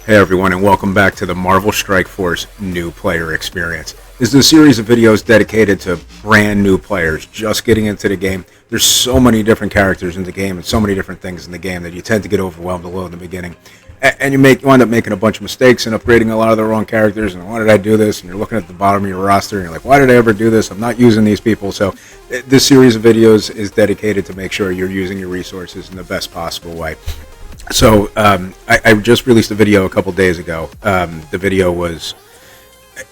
Hey everyone, and welcome back to the Marvel Strike Force New Player Experience. This is a series of videos dedicated to brand new players just getting into the game. There's so many different characters in the game and so many different things in the game that you tend to get overwhelmed a little in the beginning. And you wind up making a bunch of mistakes and upgrading a lot of the wrong characters. And why did I do this? And you're looking at the bottom of your roster and you're like, why did I ever do this? I'm not using these people. So this series of videos is dedicated to make sure you're using your resources in the best possible way. So I just released a video a couple days ago. The video was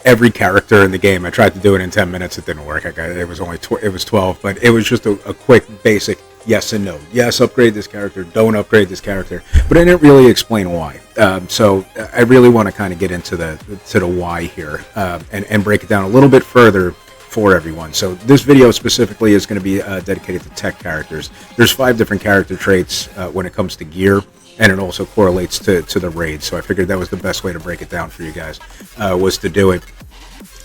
every character in the game. I tried to do it in 10 minutes. It didn't work. It was only it was 12, but it was just a quick, basic yes and no. Yes, upgrade this character. Don't upgrade this character. But I didn't really explain why. So I really want to kind of get into the why here and break it down a little bit further for everyone. So this video specifically is going to be dedicated to tech characters. There's 5 different character traits when it comes to gear. And it also correlates to the raid. So I figured that was the best way to break it down for you guys, was to do it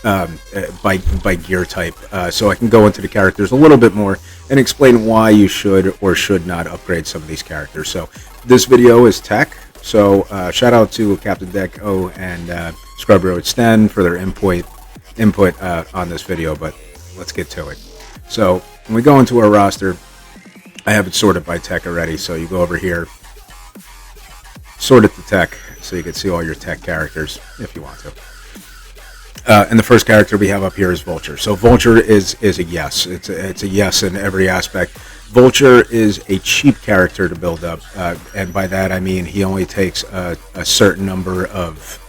by gear type. So I can go into the characters a little bit more and explain why you should or should not upgrade some of these characters. So this video is tech. So shout out to Captain Deco and Scrub Road Sten for their input on this video. But let's get to it. So when we go into our roster, I have it sorted by tech already. So you go over here, sort it to tech, so you can see all your tech characters if you want to. And the first character we have up here is Vulture. So Vulture is a yes. It's a yes in every aspect. Vulture is a cheap character to build up, and by that I mean he only takes a certain number of.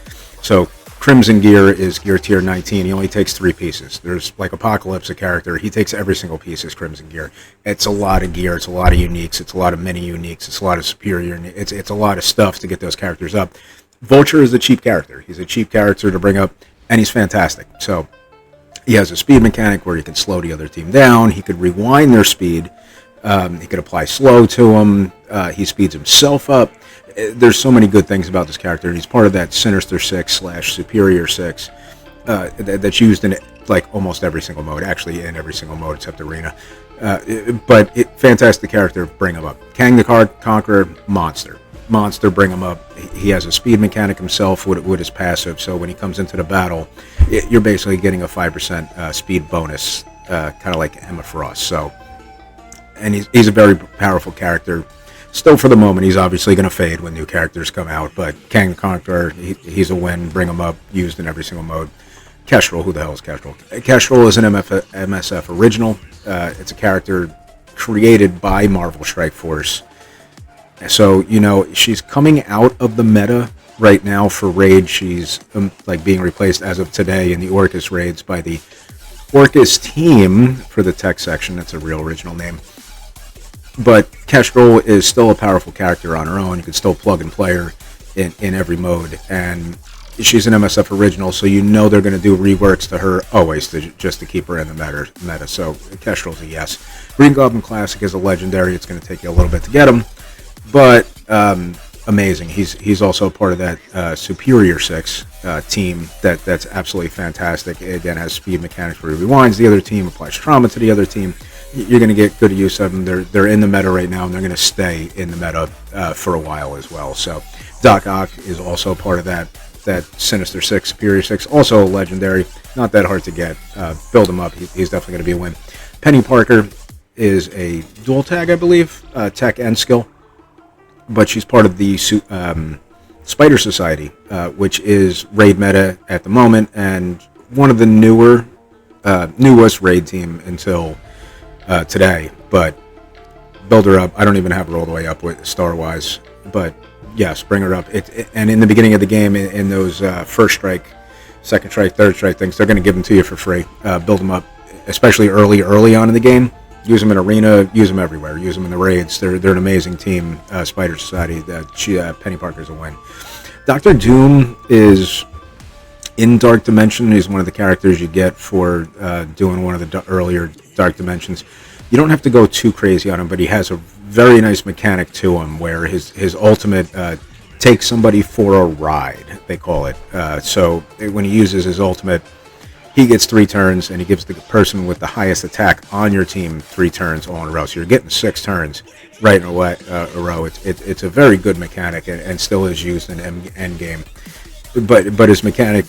So Crimson Gear is gear tier 19. He only takes 3 pieces. There's like Apocalypse, a character. He takes every single piece as Crimson Gear. It's a lot of gear. It's a lot of uniques. It's a lot of mini uniques. It's a lot of superior. It's a lot of stuff to get those characters up. Vulture is a cheap character. He's a cheap character to bring up, and he's fantastic. So he has a speed mechanic where he can slow the other team down. He could rewind their speed. He could apply slow to them. He speeds himself up. There's so many good things about this character, and he's part of that Sinister 6 / Superior 6 that's used in like almost every single mode, actually in every single mode except Arena. Fantastic character, bring him up. Kang the Conqueror, monster, bring him up. He has a speed mechanic himself with his passive, so when he comes into the battle, you're basically getting a 5% speed bonus, kind of like Emma Frost. So, and he's a very powerful character. Still, for the moment, he's obviously going to fade when new characters come out, but Kang the Conqueror, he's a win. Bring him up, used in every single mode. Kestrel, who the hell is Kestrel? Kestrel is an MSF original. It's a character created by Marvel Strike Force. So, she's coming out of the meta right now for raid. She's like being replaced as of today in the Orcus raids by the Orcus team for the tech section. That's a real original name. But Kestrel is still a powerful character on her own. You can still plug and play her in every mode. And she's an MSF original, so they're going to do reworks to her always just to keep her in the meta. So Kestrel's a yes. Green Goblin Classic is a legendary. It's going to take you a little bit to get him. But amazing. He's also part of that Superior 6 team that's absolutely fantastic. Again, has speed mechanics where he rewinds the other team, applies trauma to the other team. You're going to get good use of them. They're in the meta right now, and they're going to stay in the meta for a while as well. So Doc Ock is also part of that Sinister 6, Superior 6, also a legendary. Not that hard to get. Build him up. He's definitely going to be a win. Penny Parker is a dual tag, I believe, tech and skill. But she's part of the Spider Society, which is raid meta at the moment, and one of the newest raid team until today. But build her up. I don't even have her all the way up with star-wise, but yes, bring her up. And in the beginning of the game, in those first strike, second strike, third strike things, they're going to give them to you for free. Build them up, especially early on in the game. Use them in Arena, use them everywhere. Use them in the raids. They're an amazing team, Spider Society. Penny Parker's a win. Dr. Doom is in Dark Dimension. He's one of the characters you get for doing one of the earlier Dark Dimensions. You don't have to go too crazy on him, but he has a very nice mechanic to him where his ultimate takes somebody for a ride, they call it. So when he uses his ultimate, he gets 3 turns, and he gives the person with the highest attack on your team 3 turns all in a row. So you're getting 6 turns, right in a row. It's a very good mechanic and still is used in Endgame. But his mechanic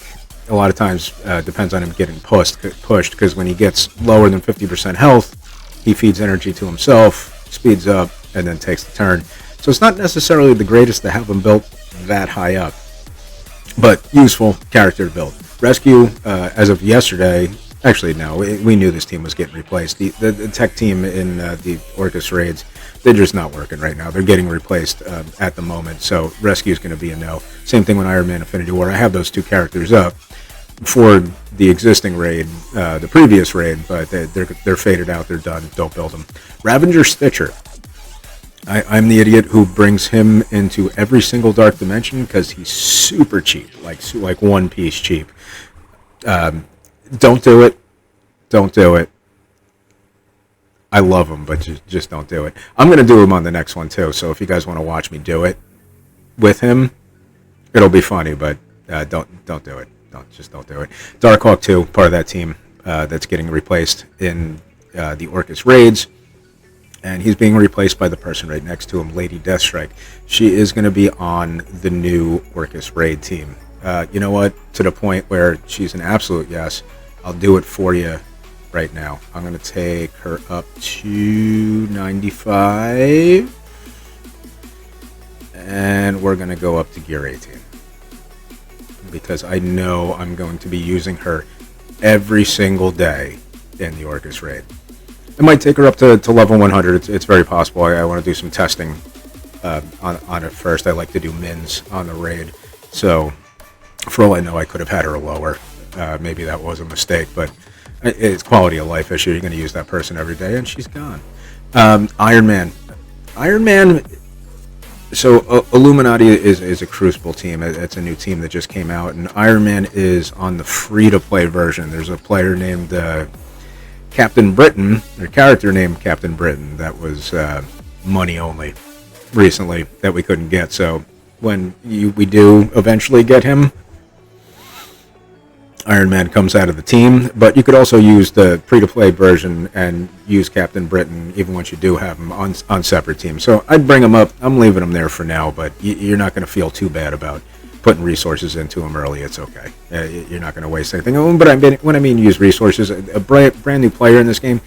a lot of times depends on him getting pushed because when he gets lower than 50% health, he feeds energy to himself, speeds up, and then takes the turn. So it's not necessarily the greatest to have him built that high up, but useful character to build. Rescue, as of yesterday, actually no, we knew this team was getting replaced. The tech team in the Orcus raids, they're just not working right now. They're getting replaced at the moment, so Rescue is going to be a no. Same thing with Iron Man Infinity War. I have those two characters up for the existing raid, the previous raid, but they're faded out. They're done. Don't build them. Ravager Stitcher. I'm the idiot who brings him into every single Dark Dimension because he's super cheap, like One Piece cheap. Don't do it. Don't do it. I love him, but just don't do it. I'm going to do him on the next one, too, so if you guys want to watch me do it with him, it'll be funny, but don't do it. Don't do it. Darkhawk 2, part of that team that's getting replaced in the Orcus raids, and he's being replaced by the person right next to him, Lady Deathstrike. She is going to be on the new Orcus raid team. You know what? To the point where she's an absolute yes. I'll do it for you right now. I'm going to take her up to 95, and we're going to go up to gear 18 because I know I'm going to be using her every single day in the Orcus raid. I might take her up to level 100. It's very possible. I want to do some testing on it first. I like to do mins on the raid, so for all I know, I could have had her lower. Maybe that was a mistake, but it's quality of life issue. You're going to use that person every day, and she's gone. Iron Man. So Illuminati is a Crucible team. It's a new team that just came out, and Iron Man is on the free-to-play version. There's a player named Captain Britain, or character named Captain Britain, that was money only recently that we couldn't get. So when we do eventually get him, Iron Man comes out of the team, but you could also use the free-to-play version and use Captain Britain even once you do have him on separate teams. So I'd bring him up. I'm leaving him there for now, but you're not going to feel too bad about putting resources into him early. It's okay. You're not going to waste anything. But when I mean use resources, a brand new player in this game,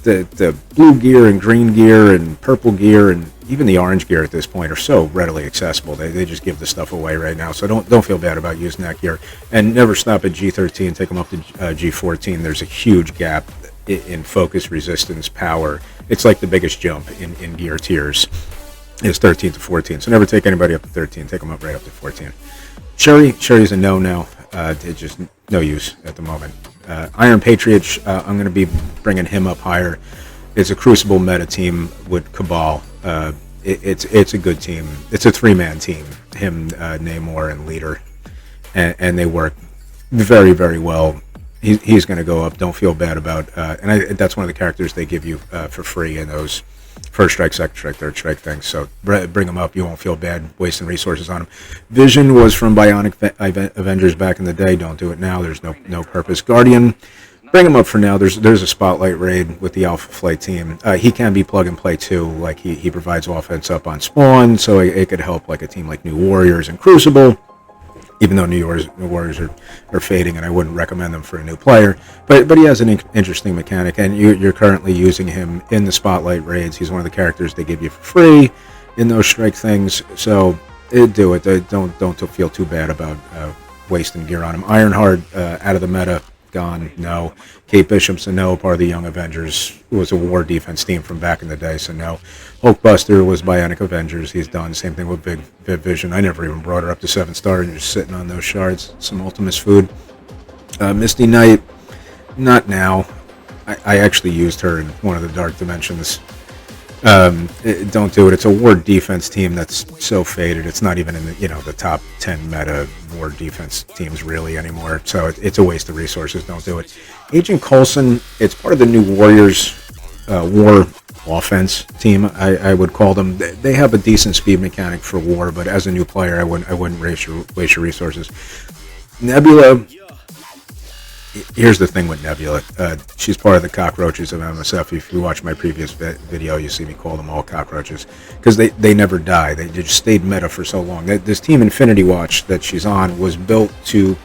the blue gear and green gear and purple gear and even the orange gear at this point are so readily accessible. They just give the stuff away right now. So don't feel bad about using that gear. And never stop at G13. Take them up to G14. There's a huge gap in focus, resistance, power. It's like the biggest jump in gear tiers is 13 to 14. So never take anybody up to 13. Take them up right up to 14. Sherry's a no now. It's just no use at the moment. Iron Patriot, I'm going to be bringing him up higher. It's a Crucible meta team with Cabal. It's a good team. It's a three-man team. Him, Namor, and Leader, and they work very, very well. He's going to go up. Don't feel bad about. That's one of the characters they give you for free in those first strike, second strike, third strike things. So bring him up. You won't feel bad wasting resources on him. Vision was from Bionic Avengers back in the day. Don't do it now. There's no purpose. Guardian. Bring him up for now. There's a spotlight raid with the Alpha Flight team. He can be plug and play too. Like he provides offense up on spawn, so it could help like a team like New Warriors and Crucible. Even though New Warriors are fading, and I wouldn't recommend them for a new player. But he has an interesting mechanic, and you're currently using him in the spotlight raids. He's one of the characters they give you for free in those strike things. So do it. Don't feel too bad about wasting gear on him. Ironheart out of the meta. Gone, no. Kate Bishop's a no, part of the Young Avengers. It was a war defense team from back in the day, so no. Hulkbuster was Bionic Avengers. He's done. Same thing with Viv Vision. I never even brought her up to 7-star, and just sitting on those shards. Some Ultimus food. Misty Knight, not now. I actually used her in one of the Dark Dimensions. Don't do it. It's a war defense team that's so faded. It's not even in the top 10 meta war defense teams really anymore. So it's a waste of resources. Don't do it. Agent Coulson, it's part of the new Warriors war offense team. I would call them. They have a decent speed mechanic for war, but as a new player, I wouldn't waste your resources. Nebula. Here's the thing with Nebula. She's part of the cockroaches of MSF. If you watch my previous video, you see me call them all cockroaches because they never die. They just stayed meta for so long. This Team Infinity Watch that she's on was built to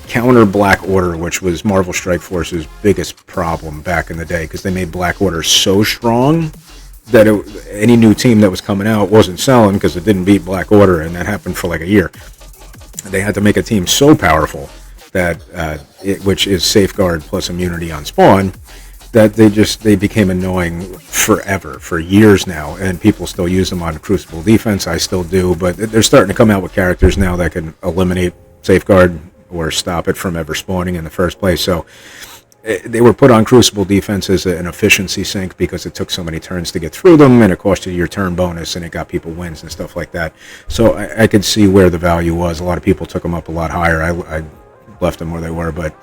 counter Black Order, which was Marvel Strike Force's biggest problem back in the day because they made Black Order so strong that any new team that was coming out wasn't selling because it didn't beat Black Order, and that happened for like a year. They had to make a team so powerful that which is Safeguard plus immunity on spawn, that they became annoying forever, for years now, and people still use them on Crucible defense. I still do, but they're starting to come out with characters now that can eliminate Safeguard or stop it from ever spawning in the first place. So they were put on Crucible defense as an efficiency sink because it took so many turns to get through them, and it cost you your turn bonus, and it got people wins and stuff like that. So I could see where the value was. A lot of people took them up a lot higher. I left them where they were, but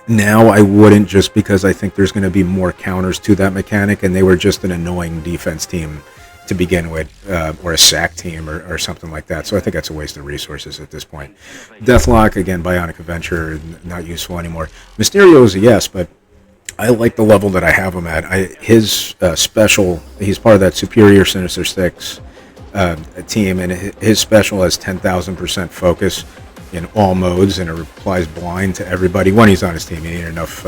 now I wouldn't, just because I think there's going to be more counters to that mechanic, and they were just an annoying defense team to begin with, or a sack team or something like that. So I think that's a waste of resources at this point. Deathlock, again, Bionic Adventure, not useful anymore. Mysterio is a yes, but I like the level that I have him at. His special, he's part of that Superior Sinister Six team, and his special has 10,000% focus in all modes, and it applies blind to everybody. When he's on his team, you need enough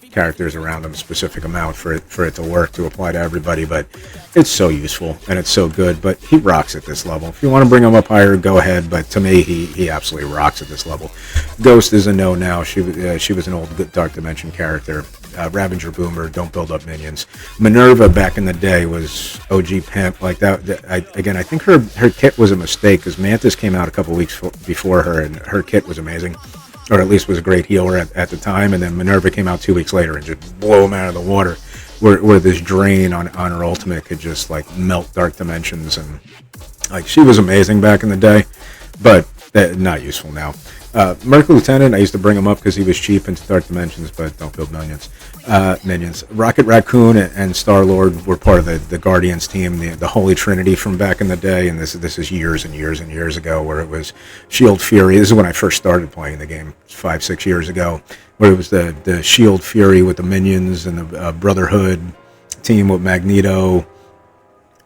characters around him, a specific amount for it to work, to apply to everybody, but it's so useful and it's so good. But he rocks at this level. If you want to bring him up higher, go ahead, but to me he absolutely rocks at this level. Ghost is a no now. She was an old good Dark Dimension character. Ravager Boomer, don't build up minions. Minerva back in the day was OG pimp like that. I think her kit was a mistake because Mantis came out a couple weeks before her, and her kit was amazing, or at least was a great healer at the time. And then Minerva came out 2 weeks later and just blew him out of the water, where this drain on her ultimate could just like melt Dark Dimensions, and like she was amazing back in the day, but not useful now. Merc Lieutenant, I used to bring him up because he was cheap into Dark Dimensions, but don't build minions. Rocket Raccoon and Star-Lord were part of the Guardians team, the Holy Trinity from back in the day, and this is years and years and years ago, where it was Shield Fury. This is when I first started playing the game, 5-6 years ago, where it was the Shield Fury with the minions, and the Brotherhood team with Magneto,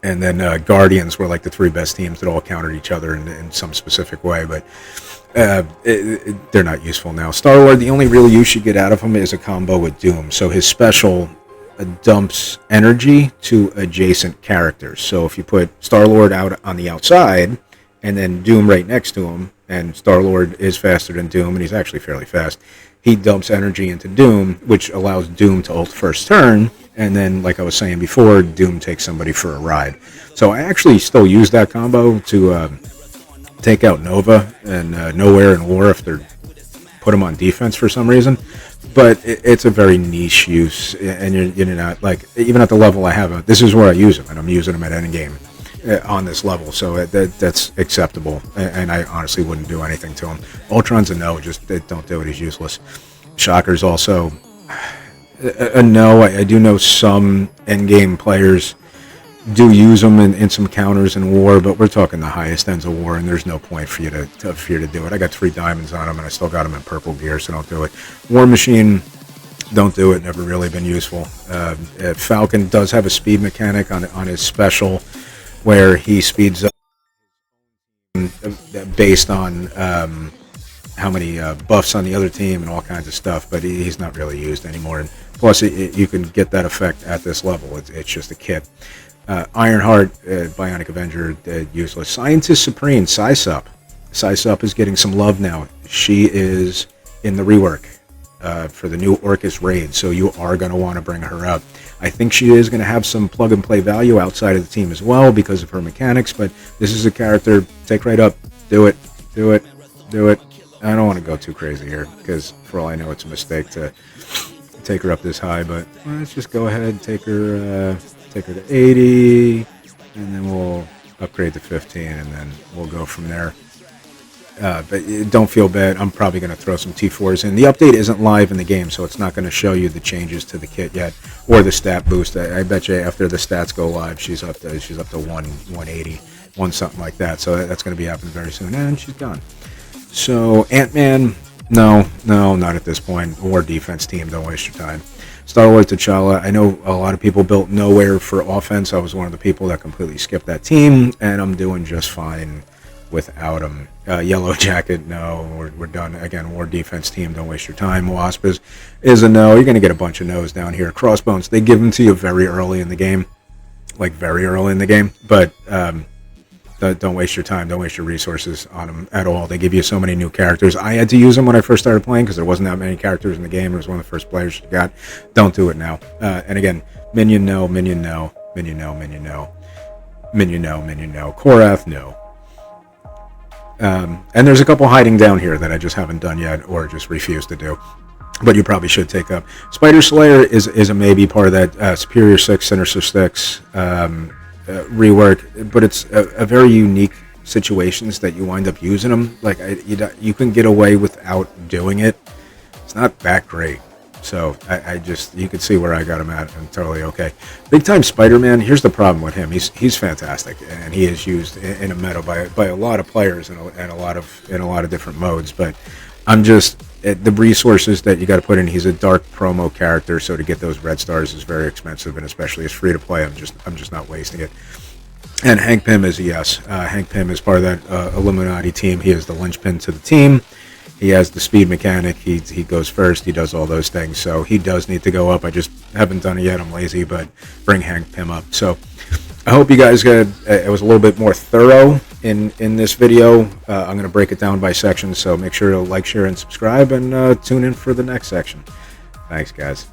and then Guardians were like the three best teams that all countered each other in some specific way, but they're not useful now. Star-Lord, the only real use you get out of him is a combo with Doom. So his special dumps energy to adjacent characters. So if you put Star-Lord out on the outside and then Doom right next to him, and Star-Lord is faster than Doom, and he's actually fairly fast, he dumps energy into Doom, which allows Doom to ult first turn, and then, like I was saying before, Doom takes somebody for a ride. So I actually still use that combo to take out Nova and Nowhere and War if they're put them on defense for some reason, but it's a very niche use, and you're not, like, even at the level I have, this is where I use them, and I'm using them at endgame on this level, so that's acceptable, and I honestly wouldn't do anything to him. Ultron's a no, just don't do it, he's useless. Shocker's also a no. I do know some endgame players do use them in some counters in War, but we're talking the highest ends of War, and there's no point for you to do it. I got 3 diamonds on them, and I still got them in purple gear, so don't do it. War Machine, don't do it. Never really been useful. Falcon does have a speed mechanic on his special, where he speeds up based on how many buffs on the other team and all kinds of stuff, but he's not really used anymore. And plus, you can get that effect at this level. It's just a kit. Ironheart, Bionic Avenger, useless. Scientist Supreme, Psysup. Psysup is getting some love now. She is in the rework for the new Orcus raid, so you are going to want to bring her up. I think she is going to have some plug-and-play value outside of the team as well because of her mechanics, but this is a character, take right up, do it. I don't want to go too crazy here, because for all I know, it's a mistake to take her up this high, but let's just go ahead and take her to 80, and then we'll upgrade to 15, and then we'll go from there. But don't feel bad. I'm probably going to throw some T4s in. The update isn't live in the game, so it's not going to show you the changes to the kit yet, or the stat boost. I bet you after the stats go live, she's up to 180, something like that. So that's going to be happening very soon, and she's gone. So Ant-Man, No, not at this point. War defense team, don't waste your time. Star-Lord T'Challa, I know a lot of people built nowhere for offense. I was one of the people that completely skipped that team, and I'm doing just fine without him. Yellow Jacket, no, we're done. Again, War defense team, don't waste your time. Wasp is a no. You're going to get a bunch of no's down here. Crossbones, they give them to you very early in the game, like very early in the game, but don't waste your time. Don't waste your resources on them at all. They give you so many new characters. I had to use them when I first started playing because there wasn't that many characters in the game. It was one of the first players you got. Don't do it now. And again, minion no, minion no, minion no, minion no, minion no, minion no. Korath no. And there's a couple hiding down here that I just haven't done yet or just refuse to do. But you probably should take up. Spider Slayer is a maybe part of that Superior 6, Sinister 6 rework, but it's a very unique situations that you wind up using them. Like you can get away without doing it. It's not that great. So I just, you can see where I got him at. I'm totally okay. Big Time Spider-Man, here's the problem with him. He's fantastic, and he is used in a meta by a lot of players in a lot of different modes. But I'm just, the resources that you got to put in. He's a dark promo character, so to get those red stars is very expensive, and especially as free to play, I'm just not wasting it. And Hank Pym is a yes. Hank Pym is part of that Illuminati team. He is the linchpin to the team. He has the speed mechanic. He goes first. He does all those things. So he does need to go up. I just haven't done it yet. I'm lazy, but bring Hank Pym up. So I hope you guys got it was a little bit more thorough in this video. I'm going to break it down by sections. So make sure to like, share, and subscribe, and tune in for the next section. Thanks, guys.